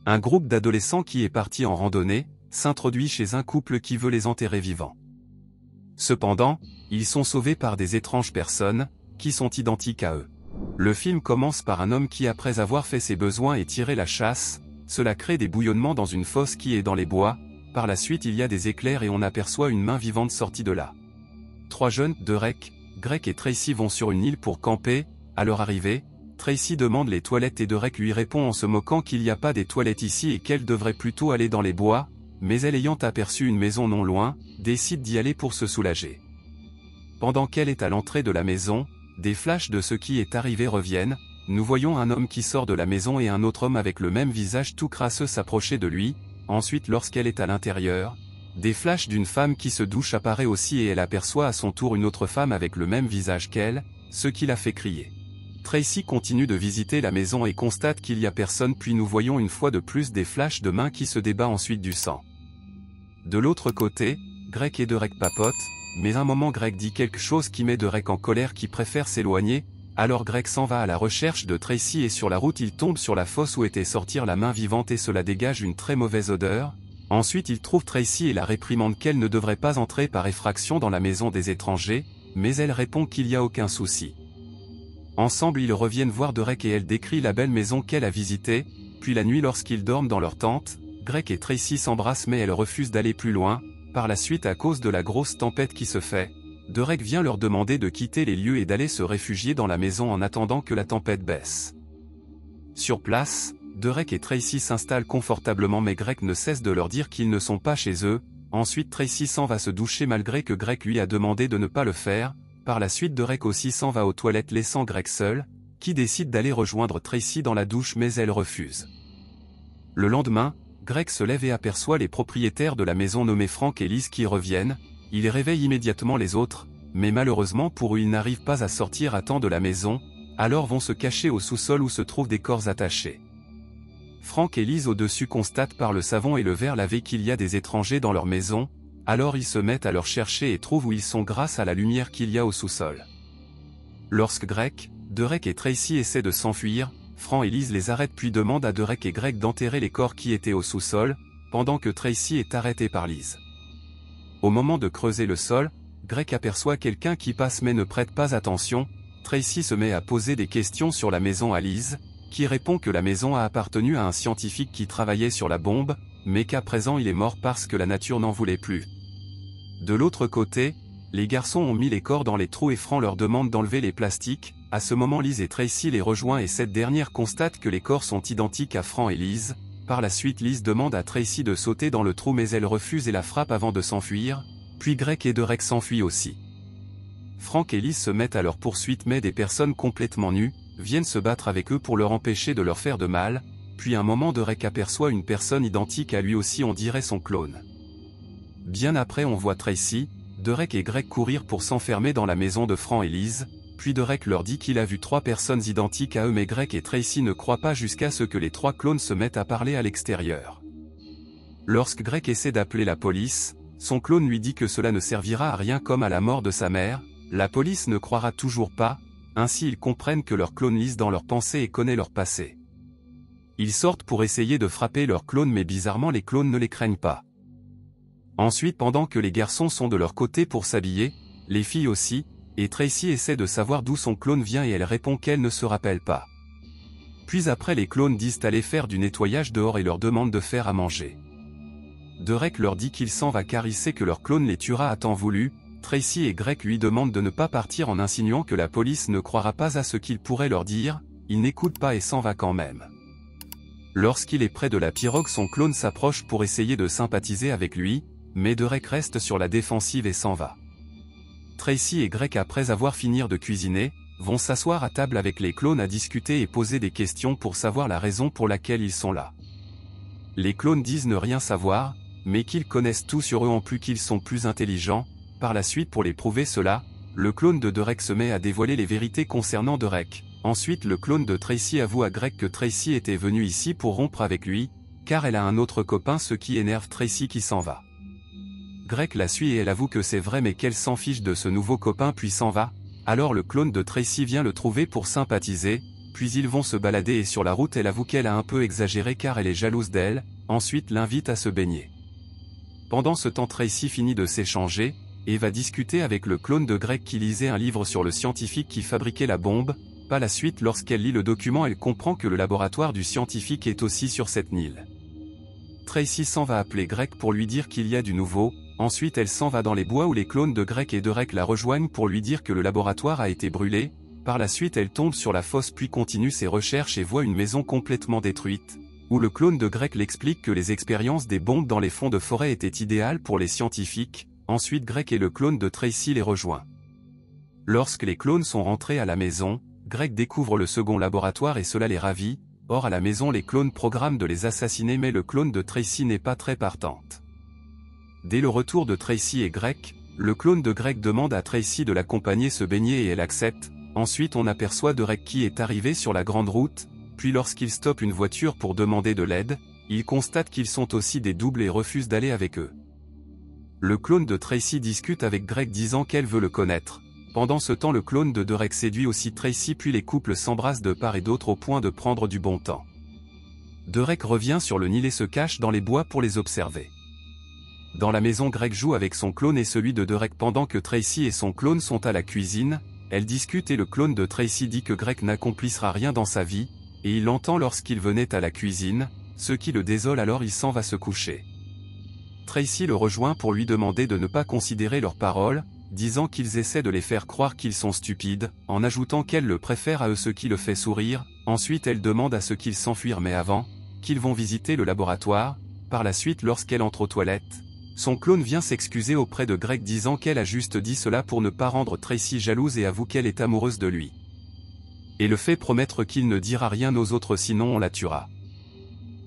Un groupe d'adolescents qui est parti en randonnée, s'introduit chez un couple qui veut les enterrer vivants. Cependant, ils sont sauvés par des étranges personnes, qui sont identiques à eux. Le film commence par un homme qui après avoir fait ses besoins et tiré la chasse, cela crée des bouillonnements dans une fosse qui est dans les bois, par la suite il y a des éclairs et on aperçoit une main vivante sortie de là. 3 jeunes, Derek, Greg et Tracy vont sur une île pour camper. À leur arrivée, Tracy demande les toilettes et Derek lui répond en se moquant qu'il n'y a pas des toilettes ici et qu'elle devrait plutôt aller dans les bois, mais elle ayant aperçu une maison non loin, décide d'y aller pour se soulager. Pendant qu'elle est à l'entrée de la maison, des flashs de ce qui est arrivé reviennent, nous voyons un homme qui sort de la maison et un autre homme avec le même visage tout crasseux s'approcher de lui. Ensuite lorsqu'elle est à l'intérieur, des flashs d'une femme qui se douche apparaît aussi et elle aperçoit à son tour une autre femme avec le même visage qu'elle, ce qui la fait crier. Tracy continue de visiter la maison et constate qu'il y a personne puis nous voyons une fois de plus des flashs de mains qui se débattent ensuite du sang. De l'autre côté, Greg et Derek papotent, mais à un moment Greg dit quelque chose qui met Derek en colère qui préfère s'éloigner, alors Greg s'en va à la recherche de Tracy et sur la route il tombe sur la fosse où était sortir la main vivante et cela dégage une très mauvaise odeur. Ensuite il trouve Tracy et la réprimande qu'elle ne devrait pas entrer par effraction dans la maison des étrangers, mais elle répond qu'il n'y a aucun souci. Ensemble ils reviennent voir Derek et elle décrit la belle maison qu'elle a visitée, puis la nuit lorsqu'ils dorment dans leur tente, Greg et Tracy s'embrassent mais elle refuse d'aller plus loin, par la suite à cause de la grosse tempête qui se fait. Derek vient leur demander de quitter les lieux et d'aller se réfugier dans la maison en attendant que la tempête baisse. Sur place, Derek et Tracy s'installent confortablement mais Greg ne cesse de leur dire qu'ils ne sont pas chez eux. Ensuite Tracy s'en va se doucher malgré que Greg lui a demandé de ne pas le faire. Par la suite Derek aussi s'en va aux toilettes laissant Greg seul, qui décide d'aller rejoindre Tracy dans la douche mais elle refuse. Le lendemain, Greg se lève et aperçoit les propriétaires de la maison nommés Frank et Liz qui reviennent. Il réveille immédiatement les autres, mais malheureusement pour eux ils n'arrivent pas à sortir à temps de la maison, alors vont se cacher au sous-sol où se trouvent des corps attachés. Frank et Liz au-dessus constatent par le savon et le verre lavé qu'il y a des étrangers dans leur maison, alors ils se mettent à leur chercher et trouvent où ils sont grâce à la lumière qu'il y a au sous-sol. Lorsque Greg, Derek et Tracy essaient de s'enfuir, Frank et Liz les arrêtent puis demandent à Derek et Greg d'enterrer les corps qui étaient au sous-sol, pendant que Tracy est arrêtée par Liz. Au moment de creuser le sol, Greg aperçoit quelqu'un qui passe mais ne prête pas attention. Tracy se met à poser des questions sur la maison à Liz, qui répond que la maison a appartenu à un scientifique qui travaillait sur la bombe, mais qu'à présent il est mort parce que la nature n'en voulait plus. De l'autre côté, les garçons ont mis les corps dans les trous et Frank leur demande d'enlever les plastiques. À ce moment Liz et Tracy les rejoignent et cette dernière constate que les corps sont identiques à Frank et Liz. Par la suite Liz demande à Tracy de sauter dans le trou mais elle refuse et la frappe avant de s'enfuir, puis Greg et Derek s'enfuient aussi. Frank et Liz se mettent à leur poursuite mais des personnes complètement nues, viennent se battre avec eux pour leur empêcher de leur faire de mal, puis un moment Derek aperçoit une personne identique à lui aussi on dirait son clone. Bien après on voit Tracy, Derek et Greg courir pour s'enfermer dans la maison de Frank et Liz, puis Derek leur dit qu'il a vu 3 personnes identiques à eux mais Greg et Tracy ne croient pas jusqu'à ce que les 3 clones se mettent à parler à l'extérieur. Lorsque Greg essaie d'appeler la police, son clone lui dit que cela ne servira à rien comme à la mort de sa mère, la police ne croira toujours pas, ainsi ils comprennent que leur clone lise dans leurs pensées et connaît leur passé. Ils sortent pour essayer de frapper leur clone mais bizarrement les clones ne les craignent pas. Ensuite pendant que les garçons sont de leur côté pour s'habiller, les filles aussi, et Tracy essaie de savoir d'où son clone vient et elle répond qu'elle ne se rappelle pas. Puis après les clones disent aller faire du nettoyage dehors et leur demandent de faire à manger. Derek leur dit qu'il s'en va car il sait que leur clone les tuera à temps voulu. Tracy et Greg lui demandent de ne pas partir en insinuant que la police ne croira pas à ce qu'il pourrait leur dire, il n'écoute pas et s'en va quand même. Lorsqu'il est près de la pirogue son clone s'approche pour essayer de sympathiser avec lui, mais Derek reste sur la défensive et s'en va. Tracy et Greg après avoir fini de cuisiner, vont s'asseoir à table avec les clones à discuter et poser des questions pour savoir la raison pour laquelle ils sont là. Les clones disent ne rien savoir, mais qu'ils connaissent tout sur eux en plus qu'ils sont plus intelligents. Par la suite pour les prouver cela, le clone de Derek se met à dévoiler les vérités concernant Derek. Ensuite le clone de Tracy avoue à Greg que Tracy était venue ici pour rompre avec lui, car elle a un autre copain ce qui énerve Tracy qui s'en va. Greg la suit et elle avoue que c'est vrai mais qu'elle s'en fiche de ce nouveau copain puis s'en va, alors le clone de Tracy vient le trouver pour sympathiser, puis ils vont se balader et sur la route elle avoue qu'elle a un peu exagéré car elle est jalouse d'elle, ensuite l'invite à se baigner. Pendant ce temps Tracy finit de s'échanger, et va discuter avec le clone de Greg qui lisait un livre sur le scientifique qui fabriquait la bombe. Par la suite lorsqu'elle lit le document elle comprend que le laboratoire du scientifique est aussi sur cette île. Tracy s'en va appeler Greg pour lui dire qu'il y a du nouveau, ensuite elle s'en va dans les bois où les clones de Greg et Derek la rejoignent pour lui dire que le laboratoire a été brûlé. Par la suite elle tombe sur la fosse puis continue ses recherches et voit une maison complètement détruite, où le clone de Greg l'explique que les expériences des bombes dans les fonds de forêt étaient idéales pour les scientifiques. Ensuite Greg et le clone de Tracy les rejoint. Lorsque les clones sont rentrés à la maison, Greg découvre le second laboratoire et cela les ravit. Or à la maison les clones programment de les assassiner mais le clone de Tracy n'est pas très partante. Dès le retour de Tracy et Greg, le clone de Greg demande à Tracy de l'accompagner se baigner et elle accepte. Ensuite on aperçoit Derek qui est arrivé sur la grande route, puis lorsqu'il stoppe une voiture pour demander de l'aide, il constate qu'ils sont aussi des doubles et refuse d'aller avec eux. Le clone de Tracy discute avec Greg disant qu'elle veut le connaître. Pendant ce temps le clone de Derek séduit aussi Tracy puis les couples s'embrassent de part et d'autre au point de prendre du bon temps. Derek revient sur le Nil et se cache dans les bois pour les observer. Dans la maison Greg joue avec son clone et celui de Derek pendant que Tracy et son clone sont à la cuisine. Elle discute et le clone de Tracy dit que Greg n'accomplira rien dans sa vie, et il l'entend lorsqu'il venait à la cuisine, ce qui le désole alors il s'en va se coucher. Tracy le rejoint pour lui demander de ne pas considérer leurs paroles, disant qu'ils essaient de les faire croire qu'ils sont stupides, en ajoutant qu'elle le préfère à eux ce qui le fait sourire. Ensuite elle demande à ceux qu'ils s'enfuir mais avant, qu'ils vont visiter le laboratoire. Par la suite lorsqu'elle entre aux toilettes, son clone vient s'excuser auprès de Greg disant qu'elle a juste dit cela pour ne pas rendre Tracy jalouse et avoue qu'elle est amoureuse de lui. Et le fait promettre qu'il ne dira rien aux autres sinon on la tuera.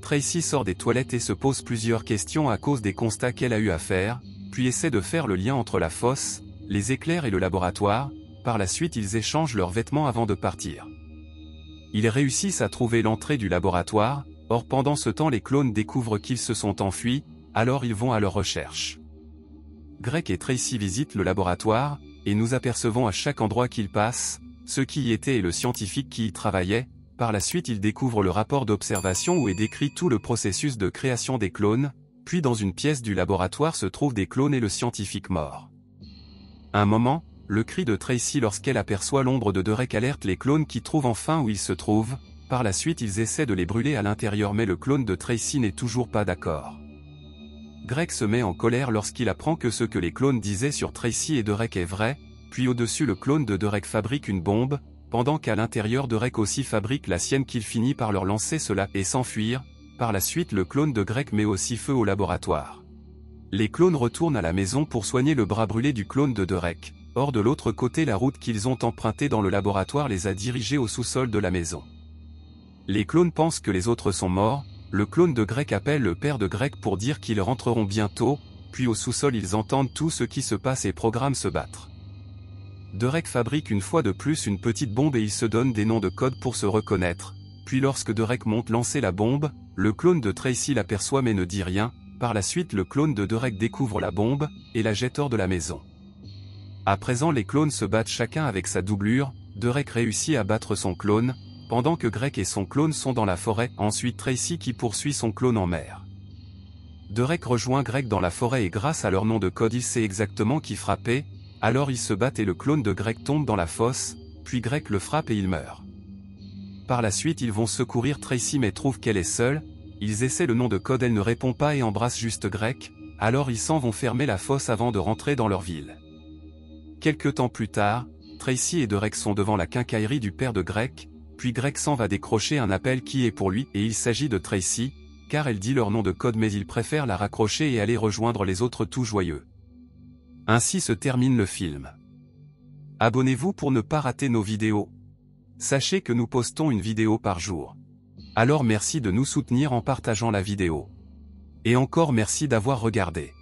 Tracy sort des toilettes et se pose plusieurs questions à cause des constats qu'elle a eu à faire, puis essaie de faire le lien entre la fosse, les éclairs et le laboratoire. Par la suite ils échangent leurs vêtements avant de partir. Ils réussissent à trouver l'entrée du laboratoire, or pendant ce temps les clones découvrent qu'ils se sont enfuis, alors ils vont à leur recherche. Greg et Tracy visitent le laboratoire, et nous apercevons à chaque endroit qu'ils passent, ceux qui y étaient et le scientifique qui y travaillait. Par la suite ils découvrent le rapport d'observation où est décrit tout le processus de création des clones, puis dans une pièce du laboratoire se trouvent des clones et le scientifique mort. Un moment, le cri de Tracy lorsqu'elle aperçoit l'ombre de Derek alerte les clones qui trouvent enfin où ils se trouvent. Par la suite ils essaient de les brûler à l'intérieur mais le clone de Tracy n'est toujours pas d'accord. Greg se met en colère lorsqu'il apprend que ce que les clones disaient sur Tracy et Derek est vrai, puis au-dessus le clone de Derek fabrique une bombe, pendant qu'à l'intérieur Derek aussi fabrique la sienne qu'il finit par leur lancer cela et s'enfuir. Par la suite le clone de Greg met aussi feu au laboratoire. Les clones retournent à la maison pour soigner le bras brûlé du clone de Derek. Or de l'autre côté la route qu'ils ont empruntée dans le laboratoire les a dirigés au sous-sol de la maison. Les clones pensent que les autres sont morts. Le clone de Greg appelle le père de Greg pour dire qu'ils rentreront bientôt, puis au sous-sol ils entendent tout ce qui se passe et programment se battre. Derek fabrique une fois de plus une petite bombe et il se donne des noms de code pour se reconnaître, puis lorsque Derek monte lancer la bombe, le clone de Tracy l'aperçoit mais ne dit rien. Par la suite le clone de Derek découvre la bombe, et la jette hors de la maison. À présent les clones se battent chacun avec sa doublure. Derek réussit à battre son clone, pendant que Greg et son clone sont dans la forêt. Ensuite Tracy qui poursuit son clone en mer. Derek rejoint Greg dans la forêt et grâce à leur nom de code il sait exactement qui frapper, alors ils se battent et le clone de Greg tombe dans la fosse, puis Greg le frappe et il meurt. Par la suite ils vont secourir Tracy mais trouvent qu'elle est seule, ils essaient le nom de code elle ne répond pas et embrasse juste Greg, alors ils s'en vont fermer la fosse avant de rentrer dans leur ville. Quelque temps plus tard, Tracy et Derek sont devant la quincaillerie du père de Greg, puis Greg s'en va décrocher un appel qui est pour lui et il s'agit de Tracy, car elle dit leur nom de code mais il préfère la raccrocher et aller rejoindre les autres tout joyeux. Ainsi se termine le film. Abonnez-vous pour ne pas rater nos vidéos. Sachez que nous postons une vidéo par jour. Alors merci de nous soutenir en partageant la vidéo. Et encore merci d'avoir regardé.